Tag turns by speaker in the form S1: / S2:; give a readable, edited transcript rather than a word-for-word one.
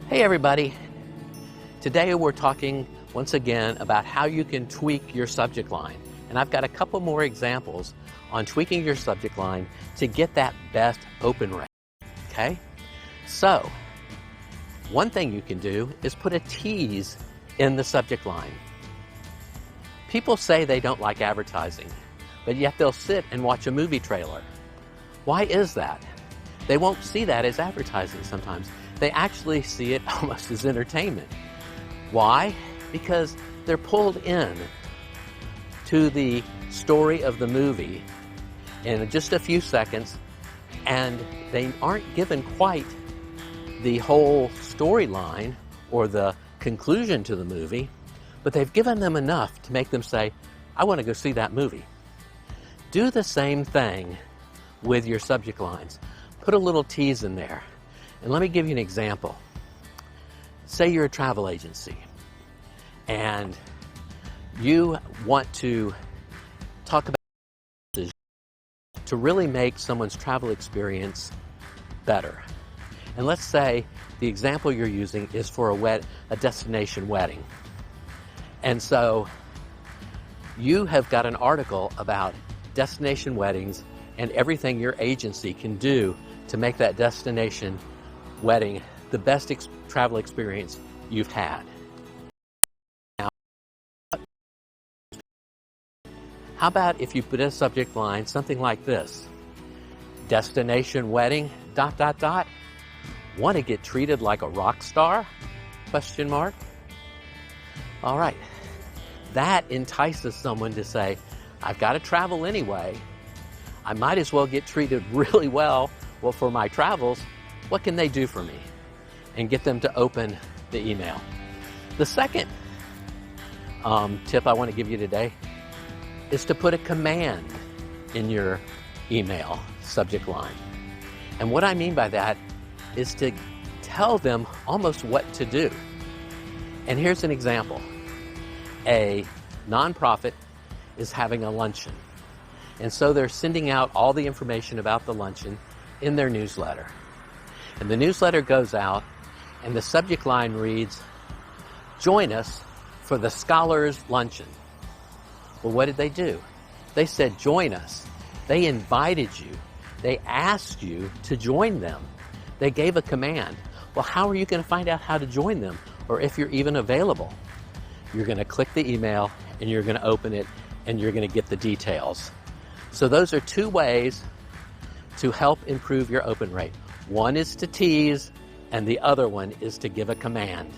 S1: Hey everybody! Today we're talking once again about how you can tweak your subject line. And I've got a couple more examples on tweaking your subject line to get that best open rate. Okay? So, one thing you can do is put a tease in the subject line. People say they don't like advertising, but yet they'll sit and watch a movie trailer. Why is that? They won't see that as advertising sometimes. They actually see it almost as entertainment. Why? Because they're pulled in to the story of the movie in just a few seconds, and they aren't given quite the whole storyline or the conclusion to the movie, but they've given them enough to make them say, I want to go see that movie. Do the same thing with your subject lines. Put a little tease in there. And let me give you an example. Say you're a travel agency and you want to talk about to really make someone's travel experience better. And let's say the example you're using is for a destination wedding. And so you have got an article about destination weddings and everything your agency can do to make that destination wedding the best travel experience you've had. Now, how about if you put a subject line something like this? Destination wedding, ... Want to get treated like a rock star? ? All right. That entices someone to say, I've got to travel anyway. I might as well get treated really well for my travels. What can they do for me? And get them to open the email. The second tip I want to give you today is to put a command in your email subject line. And what I mean by that is to tell them almost what to do. And here's an example. A nonprofit is having a luncheon. And so they're sending out all the information about the luncheon in their newsletter. And the newsletter goes out, and the subject line reads, join us for the Scholars Luncheon. Well, what did they do? They said, join us. They invited you. They asked you to join them. They gave a command. Well, how are you going to find out how to join them, or if you're even available? You're going to click the email, and you're going to open it, and you're going to get the details. So those are two ways to help improve your open rate. One is to tease, and the other one is to give a command.